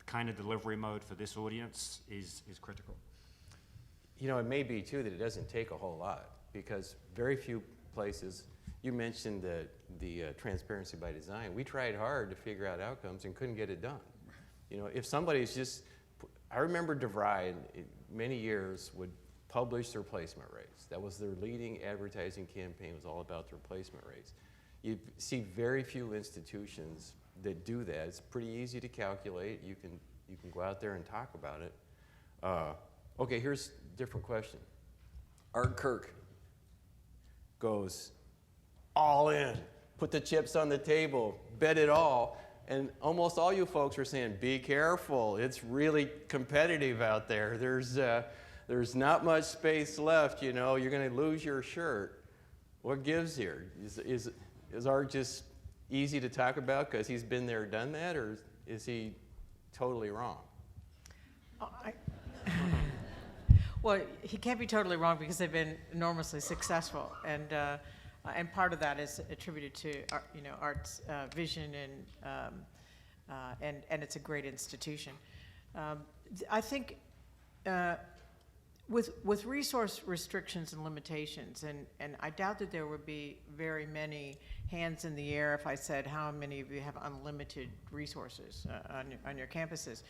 kind of delivery mode for this audience is critical. It may be too that it doesn't take a whole lot because very few places. You mentioned the transparency by design. We tried hard to figure out outcomes and couldn't get it done. If somebody's just, I remember DeVry many years would publish their placement rates. That was their leading advertising campaign, was all about their placement rates. You see very few institutions that do that. It's pretty easy to calculate. You can go out there and talk about it. Okay, here's a different question. Art Kirk goes all in, put the chips on the table, bet it all. And almost all you folks are saying, be careful. It's really competitive out there. There's not much space left, You're going to lose your shirt. What gives here? Is Art just easy to talk about because he's been there, done that, or is he totally wrong? Well, he can't be totally wrong because they've been enormously successful, and part of that is attributed to Art's vision, and it's a great institution. I think with resource restrictions and limitations, and I doubt that there would be very many hands in the air if I said how many of you have unlimited resources on your campuses.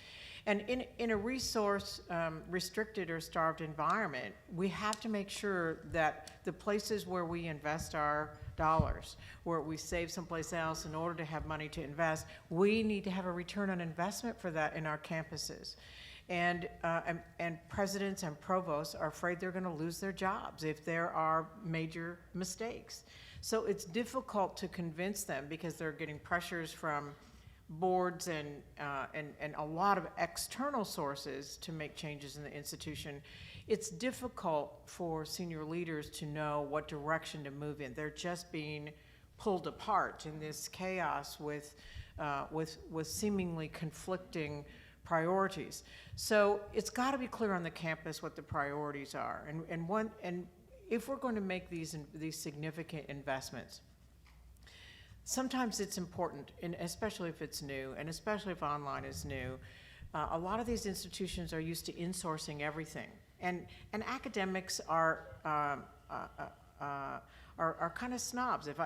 And in a resource restricted or starved environment, we have to make sure that the places where we invest our dollars, where we save someplace else in order to have money to invest, we need to have a return on investment for that in our campuses. And presidents and provosts are afraid they're going to lose their jobs if there are major mistakes. So it's difficult to convince them because they're getting pressures from boards and a lot of external sources to make changes in the institution. It's difficult for senior leaders to know what direction to move in. They're just being pulled apart in this chaos with seemingly conflicting priorities. So it's got to be clear on the campus what the priorities are, and if we're going to make these significant investments, sometimes it's important, and especially if it's new, and especially if online is new. A lot of these institutions are used to insourcing everything, and academics are kind of snobs. If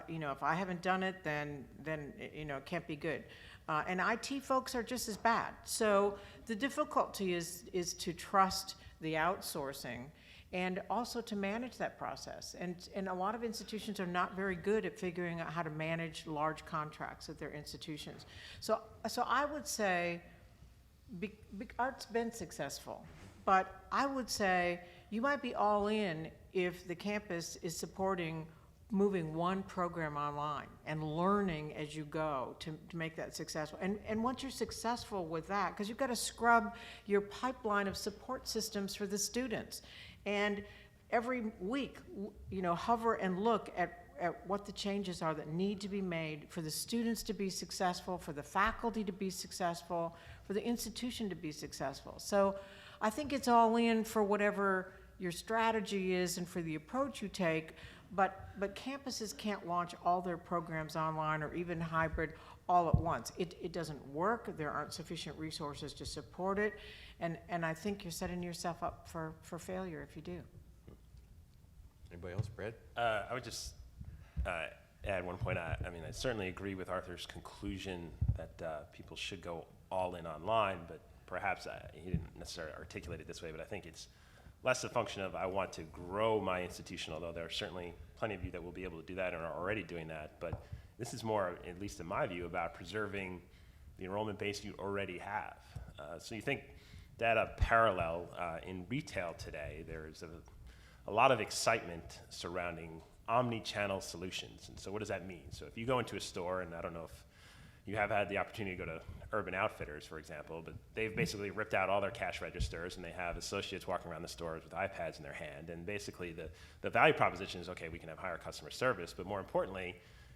I haven't done it, then it can't be good. And IT folks are just as bad. So the difficulty is to trust the outsourcing and also to manage that process. And a lot of institutions are not very good at figuring out how to manage large contracts at their institutions. So I would say Art's been successful, but I would say you might be all in if the campus is supporting moving one program online and learning as you go to make that successful. And once you're successful with that, because you've got to scrub your pipeline of support systems for the students. And every week, hover and look at what the changes are that need to be made for the students to be successful, for the faculty to be successful, for the institution to be successful. So I think it's all in for whatever your strategy is and for the approach you take, but campuses can't launch all their programs online or even hybrid all at once. It doesn't work. There aren't sufficient resources to support it, and I think you're setting yourself up for failure if you do. Anybody else, Brad? I would just add one point. I certainly agree with Arthur's conclusion that people should go all in online, but perhaps he didn't necessarily articulate it this way, but I think it's less a function of I want to grow my institution, although there are certainly plenty of you that will be able to do that and are already doing that. But this is more, at least in my view, about preserving the enrollment base you already have. So you think data parallel in retail today, there's a lot of excitement surrounding omni-channel solutions. And so what does that mean? So if you go into a store, and I don't know if you have had the opportunity to go to Urban Outfitters, for example, but they've basically ripped out all their cash registers, and they have associates walking around the stores with iPads in their hand. And basically the value proposition is, okay, we can have higher customer service, but more importantly,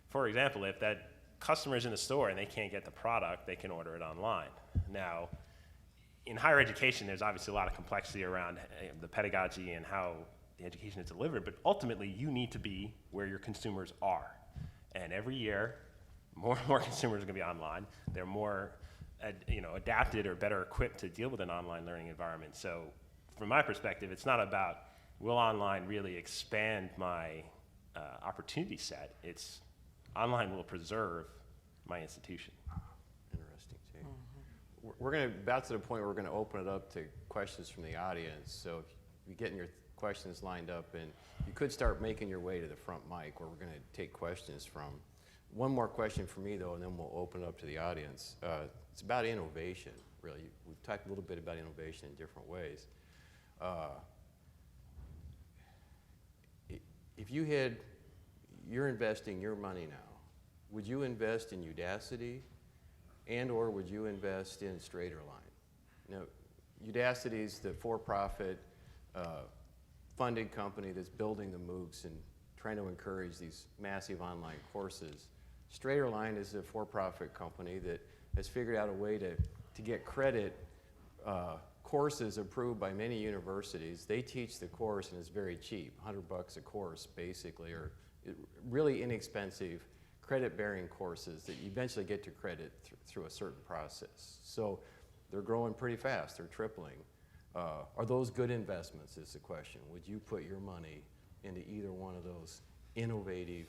for example, if that customer is in the store and they can't get the product, they can order it online. Now, in higher education, there's obviously a lot of complexity around the pedagogy and how the education is delivered, but ultimately you need to be where your consumers are. And every year, more and more consumers are going to be online. They're more adapted or better equipped to deal with an online learning environment. So from my perspective, it's not about will online really expand my opportunity set. It's online will preserve my institution. Interesting, Jay. Mm-hmm. We're going to about to the point where we're going to open it up to questions from the audience. So if you're getting your questions lined up, and you could start making your way to the front mic where we're going to take questions from. One more question for me, though, and then we'll open it up to the audience. It's about innovation, really. We've talked a little bit about innovation in different ways. If you're investing your money now, would you invest in Udacity and/or would you invest in StraighterLine? Now, Udacity is the for-profit funding company that's building the MOOCs and trying to encourage these massive online courses. StraighterLine is a for-profit company that has figured out a way to get credit courses approved by many universities. They teach the course and it's very cheap, $100 a course basically, or really inexpensive credit-bearing courses that you eventually get to credit through a certain process. So they're growing pretty fast, they're tripling. Are those good investments is the question. Would you put your money into either one of those innovative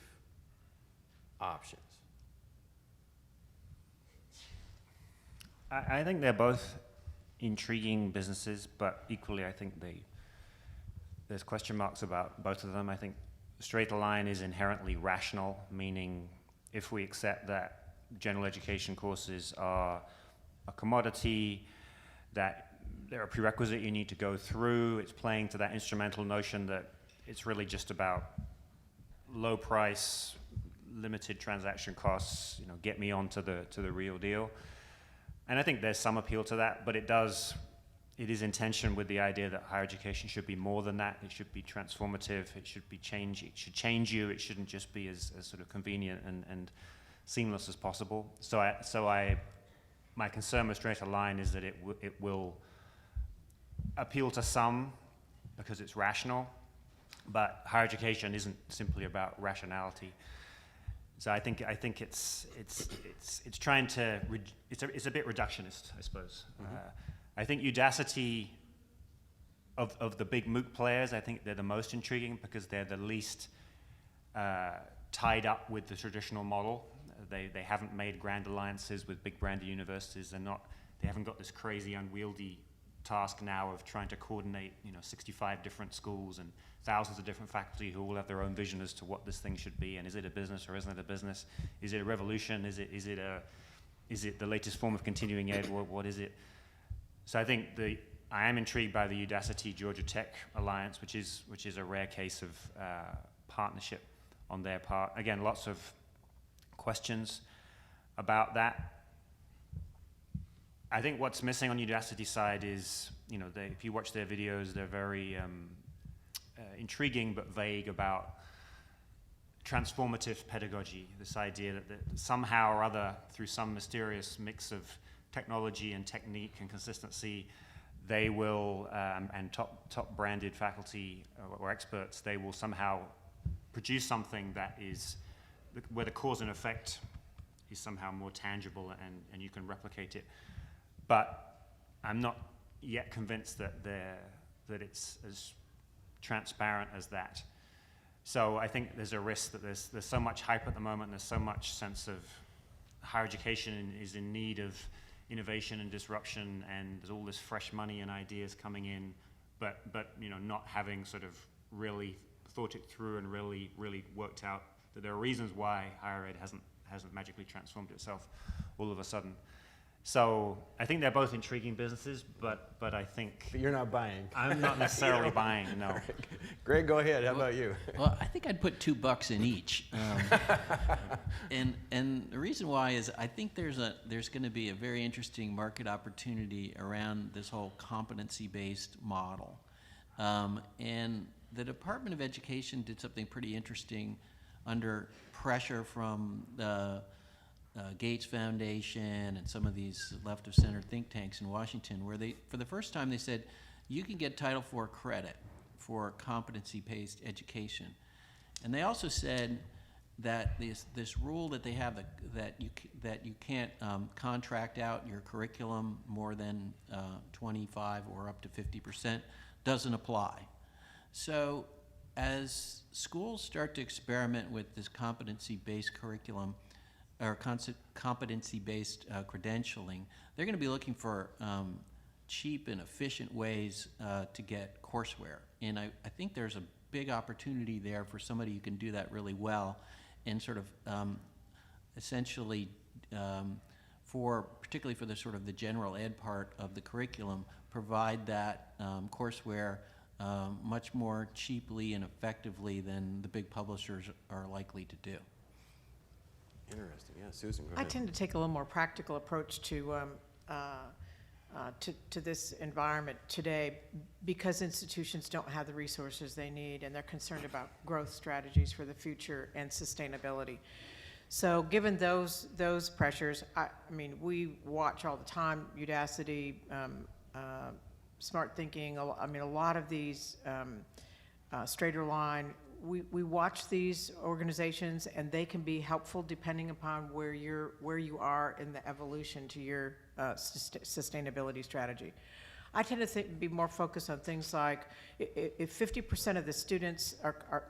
options? I think they're both intriguing businesses, but equally I think there's question marks about both of them. I think straight Allin is inherently rational, meaning if we accept that general education courses are a commodity, that they're a prerequisite you need to go through, it's playing to that instrumental notion that it's really just about low price, limited transaction costs, get me on to the real deal. And I think there's some appeal to that, but it is in tension with the idea that higher education should be more than that. It should be transformative. It should change you. It shouldn't just be as sort of convenient and seamless as possible. My concern with straight Allin is that it will appeal to some because it's rational, but higher education isn't simply about rationality. So I think it's trying to it's a bit reductionist, I suppose. Mm-hmm. I think Udacity of the big MOOC players, I think they're the most intriguing because they're the least tied up with the traditional model. They haven't made grand alliances with big branded universities. They haven't got this crazy unwieldy task now of trying to coordinate 65 different schools and thousands of different faculty who all have their own vision as to what this thing should be, and is it a business or isn't it a business? Is it a revolution? Is it the latest form of continuing ed? What is it? So I think I am intrigued by the Udacity Georgia Tech alliance, which is a rare case of partnership on their part. Again, lots of questions about that. I think what's missing on Udacity's side is, if you watch their videos, they're very intriguing but vague about transformative pedagogy, this idea that somehow or other, through some mysterious mix of technology and technique and consistency, they will, and top branded faculty or experts, they will somehow produce something that is, where the cause and effect is somehow more tangible and you can replicate it. But I'm not yet convinced that it's as transparent as that. So I think there's a risk that there's so much hype at the moment, and there's so much sense of higher education is in need of innovation and disruption, and there's all this fresh money and ideas coming in, but not having sort of really thought it through and really worked out that there are reasons why higher ed hasn't magically transformed itself all of a sudden. So I think they're both intriguing businesses, but I think... But you're not buying. I'm not necessarily buying, no. Right. Greg, go ahead. How about you? Well, I think I'd put $2 in each. And the reason why is I think there's going to be a very interesting market opportunity around this whole competency-based model. And the Department of Education did something pretty interesting under pressure from the Gates Foundation and some of these left of center think tanks in Washington, where they, for the first time, they said you can get Title IV credit for competency-based education. And they also said that this rule that they have that you can't contract out your curriculum more than 25 or up to 50% doesn't apply. So as schools start to experiment with this competency-based curriculum, or competency-based credentialing, they're going to be looking for cheap and efficient ways to get courseware. And I think there's a big opportunity there for somebody who can do that really well and sort of essentially particularly for the sort of the general ed part of the curriculum, provide that courseware much more cheaply and effectively than the big publishers are likely to do. Interesting. Yeah, Susan, go ahead. I tend to take a little more practical approach to this environment today because institutions don't have the resources they need and they're concerned about growth strategies for the future and sustainability. So given those pressures, I mean, we watch all the time Udacity smart thinking. I mean, a lot of these straighter line, we watch these organizations, and they can be helpful depending upon where you are in the evolution to your sustainability strategy. I tend to be more focused on things like if 50% of the students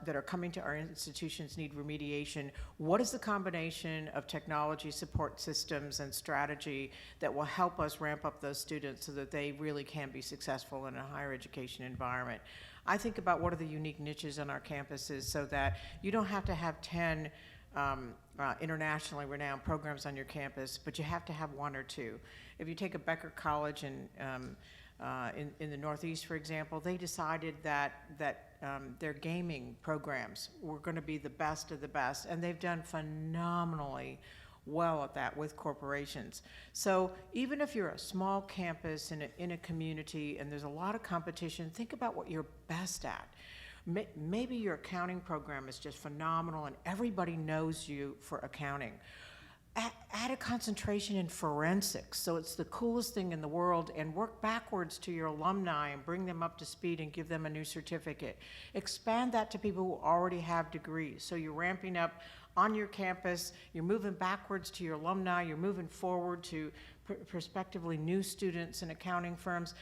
that are coming to our institutions need remediation, what is the combination of technology, support systems, and strategy that will help us ramp up those students so that they really can be successful in a higher education environment? I think about what are the unique niches on our campuses so that you don't have to have 10 internationally renowned programs on your campus, but you have to have 1 or 2. If you take a Becker College in the Northeast, for example, they decided that their gaming programs were going to be the best of the best, and they've done phenomenally well at that with corporations. So even if you're a small campus in a community and there's a lot of competition, think about what you're best at. Maybe your accounting program is just phenomenal and everybody knows you for accounting. Add a concentration in forensics, so it's the coolest thing in the world, and work backwards to your alumni and bring them up to speed and give them a new certificate. Expand that to people who already have degrees. So you're ramping up on your campus, you're moving backwards to your alumni, you're moving forward to prospectively new students in accounting firms.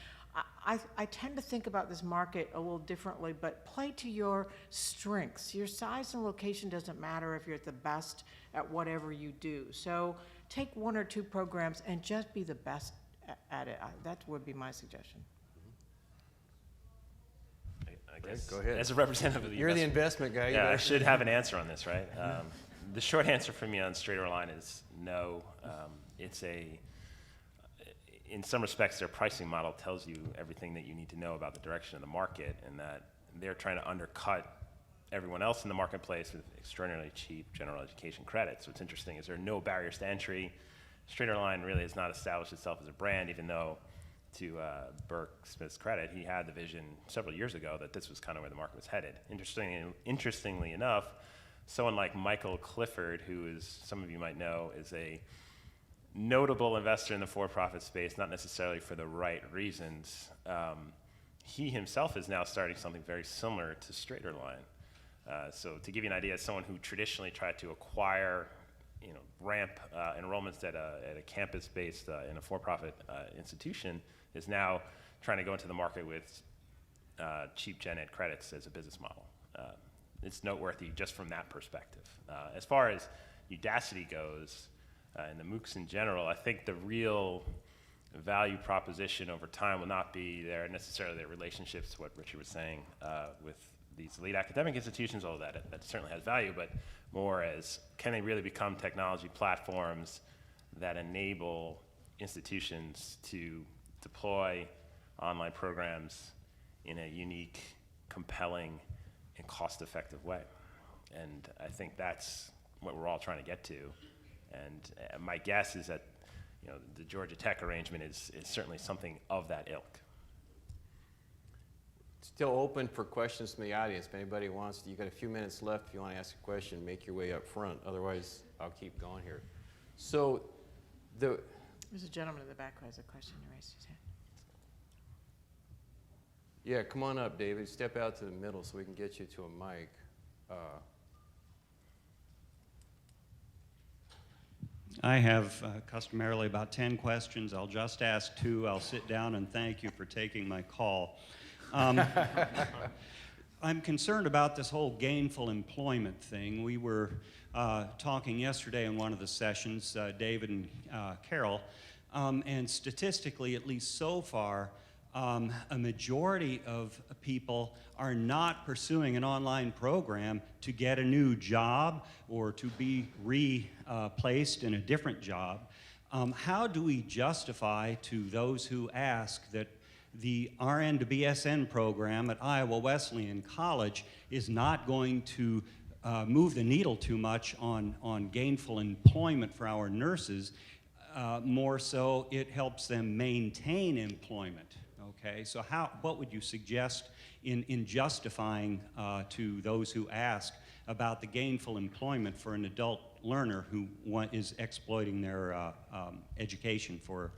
I tend to think about this market a little differently, but play to your strengths. Your size and location doesn't matter if you're at the best at whatever you do. So take 1 or 2 programs and just be the best at it. That would be my suggestion. I guess, go ahead. as a representative of the You're the investment guy. Yeah, I should have an answer on this, right? The short answer for me on straighter line is no. In some respects, their pricing model tells you everything that you need to know about the direction of the market, and that they're trying to undercut everyone else in the marketplace with extraordinarily cheap general education credits. What's interesting is there are no barriers to entry. Straighter line really has not established itself as a brand, even though, to Burke Smith's credit, he had the vision several years ago that this was kind of where the market was headed. Interestingly enough, someone like Michael Clifford, who is, some of you might know, is a notable investor in the for-profit space, not necessarily for the right reasons. He himself is now starting something very similar to straighter line. So to give you an idea, as someone who traditionally tried to acquire, ramp enrollments at a campus-based in a for-profit institution, is now trying to go into the market with cheap gen ed credits as a business model. It's noteworthy just from that perspective. As far as Udacity goes, and the MOOCs in general, I think the real value proposition over time will not be necessarily their relationships to what Richard was saying with these elite academic institutions, although that certainly has value, but more as can they really become technology platforms that enable institutions to deploy online programs in a unique, compelling, and cost-effective way. And I think that's what we're all trying to get to. And my guess is that the Georgia Tech arrangement is certainly something of that ilk. Still open for questions from the audience. If anybody wants to, you've got a few minutes left. If you want to ask a question, make your way up front. Otherwise, I'll keep going here. So, there's a gentleman in the back who has a question. He raised his hand. Yeah, come on up, David. Step out to the middle so we can get you to a mic. I have customarily about 10 questions. I'll just ask 2. I'll sit down and thank you for taking my call. I'm concerned about this whole gainful employment thing. We were talking yesterday in one of the sessions, David and Carol, and statistically, at least so far, a majority of people are not pursuing an online program to get a new job or to be replaced in a different job. How do we justify to those who ask that the RN to BSN program at Iowa Wesleyan College is not going to move the needle too much on gainful employment for our nurses? More so, it helps them maintain employment. Okay, so what would you suggest in justifying to those who ask about the gainful employment for an adult learner who is exploiting their education for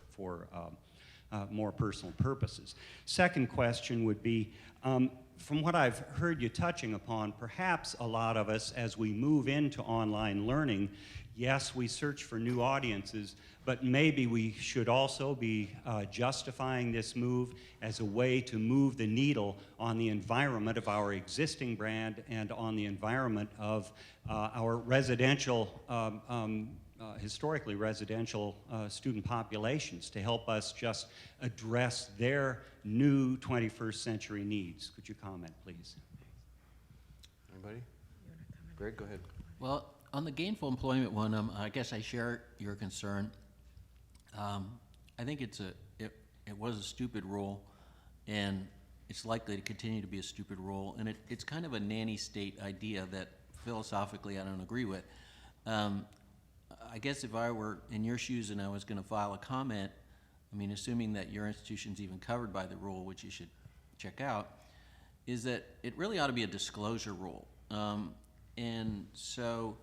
more personal purposes. Second question would be, from what I've heard you touching upon, perhaps a lot of us, as we move into online learning, yes, we search for new audiences, but maybe we should also be justifying this move as a way to move the needle on the environment of our existing brand and on the environment of our residential, historically residential student populations, to help us just address their new 21st century needs. Could you comment, please? Anybody? Greg, go ahead. Well, on the gainful employment one, I guess I share your concern. I think it was a stupid rule, and it's likely to continue to be a stupid rule, and it's kind of a nanny state idea that philosophically I don't agree with. I guess if I were in your shoes and I was going to file a comment, I mean, assuming that your institution's even covered by the rule, which you should check out, is that it really ought to be a disclosure rule. And so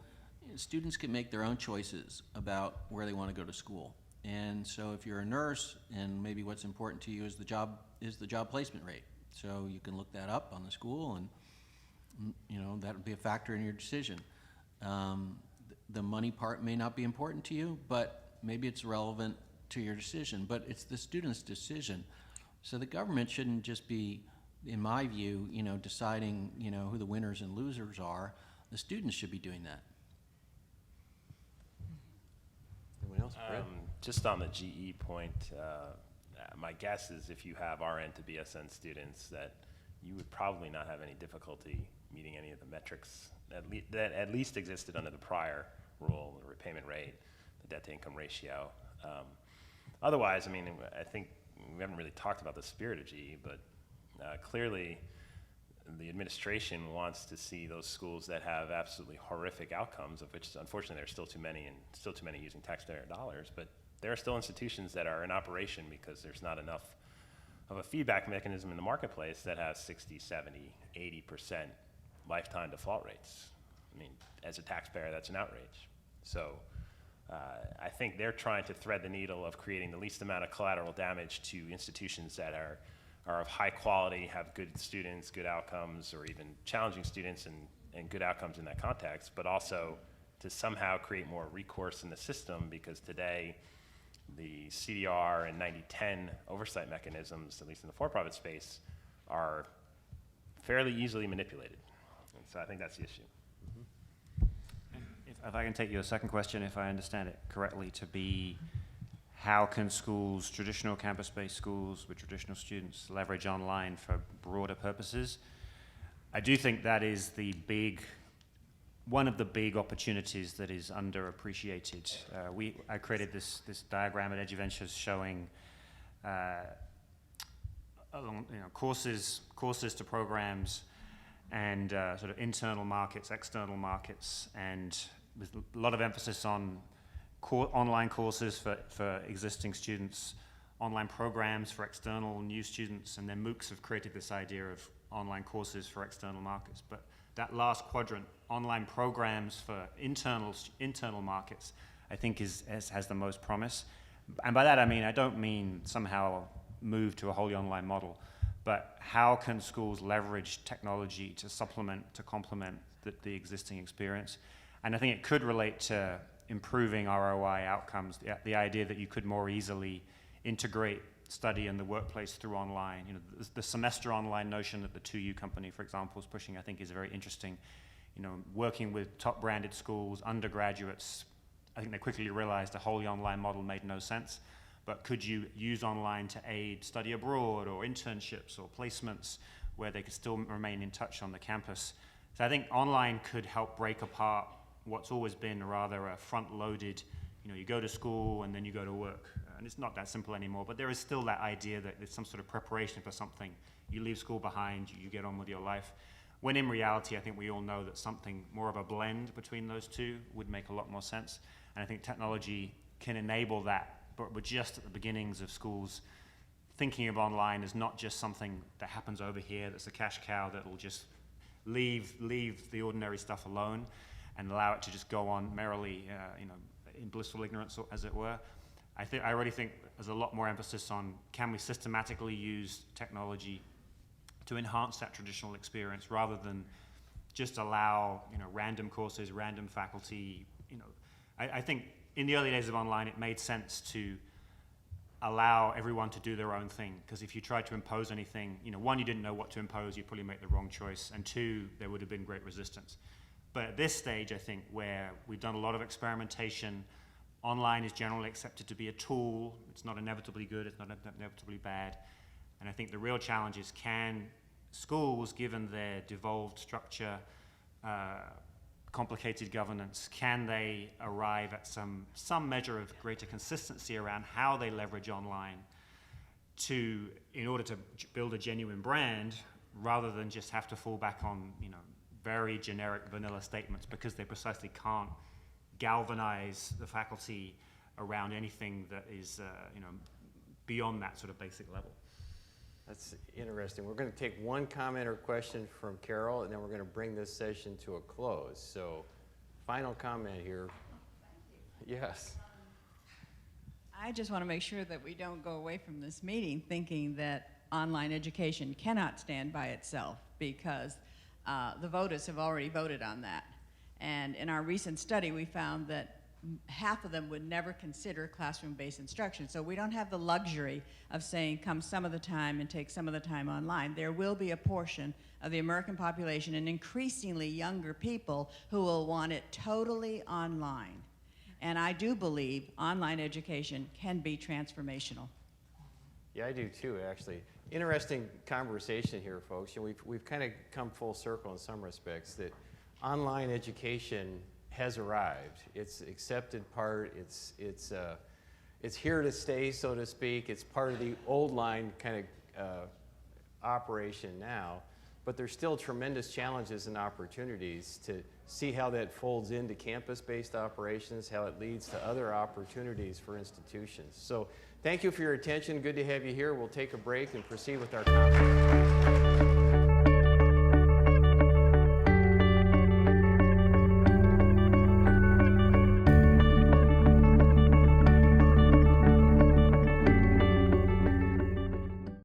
students can make their own choices about where they want to go to school. And so if you're a nurse and maybe what's important to you is the job placement rate. So you can look that up on the school, and that would be a factor in your decision. The money part may not be important to you, but maybe it's relevant to your decision. But it's the student's decision. So the government shouldn't just be, in my view, deciding, who the winners and losers are. The students should be doing that. Anyone else? Brad? Just on the GE point, my guess is if you have RN to BSN students, that you would probably not have any difficulty meeting any of the metrics that at least existed under the prior rule, the repayment rate, the debt-to-income ratio. Otherwise, I mean, I think we haven't really talked about the spirit of GE, but clearly the administration wants to see those schools that have absolutely horrific outcomes, of which unfortunately there are still too many, and still too many using taxpayer dollars, but there are still institutions that are in operation because there's not enough of a feedback mechanism in the marketplace that has 60, 70, 80% lifetime default rates. I mean, as a taxpayer, that's an outrage. So I think they're trying to thread the needle of creating the least amount of collateral damage to institutions that are of high quality, have good students, good outcomes, or even challenging students and good outcomes in that context, but also to somehow create more recourse in the system, because today the CDR and 90-10 oversight mechanisms, at least in the for-profit space, are fairly easily manipulated. And so I think that's the issue. If I can take your second question, if I understand it correctly, to be how can schools, traditional campus-based schools with traditional students, leverage online for broader purposes? I do think that is one of the big opportunities that is underappreciated. I created this diagram at Eduventures showing courses to programs, and sort of internal markets, external markets, and with a lot of emphasis on online courses for existing students, online programs for external new students, and then MOOCs have created this idea of online courses for external markets. But that last quadrant, online programs for internal markets, I think has the most promise. And by that I don't mean somehow move to a wholly online model, but how can schools leverage technology to supplement, to complement the existing experience? And I think it could relate to improving ROI outcomes, the idea that you could more easily integrate study in the workplace through online. The semester online notion that the 2U company, for example, is pushing, I think is very interesting. Working with top branded schools, undergraduates, I think they quickly realized a wholly online model made no sense. But could you use online to aid study abroad or internships or placements where they could still remain in touch on the campus? So I think online could help break apart what's always been rather a front-loaded, you go to school and then you go to work. And it's not that simple anymore, but there is still that idea that there's some sort of preparation for something. You leave school behind, you get on with your life. When in reality, I think we all know that something more of a blend between those two would make a lot more sense. And I think technology can enable that, but we're just at the beginnings of schools thinking of online as not just something that happens over here that's a cash cow that will just leave the ordinary stuff alone and allow it to just go on merrily, in blissful ignorance, as it were. I really think there's a lot more emphasis on can we systematically use technology to enhance that traditional experience rather than just allow random courses, random faculty. I think in the early days of online it made sense to allow everyone to do their own thing, because if you tried to impose anything, one, you didn't know what to impose, you'd probably make the wrong choice, and two, there would have been great resistance. But at this stage, I think, where we've done a lot of experimentation, online is generally accepted to be a tool. It's not inevitably good, it's not inevitably bad. And I think the real challenge is, can schools, given their devolved structure, complicated governance, can they arrive at some measure of greater consistency around how they leverage online in order to build a genuine brand, rather than just have to fall back on very generic vanilla statements, because they precisely can't galvanize the faculty around anything that is beyond that sort of basic level. That's interesting. We're going to take one comment or question from Carol, and then we're going to bring this session to a close. So, final comment here. Yes. I just want to make sure that we don't go away from this meeting thinking that online education cannot stand by itself, because the voters have already voted on that. And in our recent study, we found that half of them would never consider classroom-based instruction. So we don't have the luxury of saying come some of the time and take some of the time online. There will be a portion of the American population, and increasingly younger people, who will want it totally online. And I do believe online education can be transformational. Yeah, I do too, actually. Interesting conversation here, folks. We've kind of come full circle in some respects, that online education has arrived. It's accepted part. It's here to stay, so to speak. It's part of the old line kind of operation now. But there's still tremendous challenges and opportunities to see how that folds into campus-based operations, how it leads to other opportunities for institutions. So thank you for your attention. Good to have you here. We'll take a break and proceed with our conference.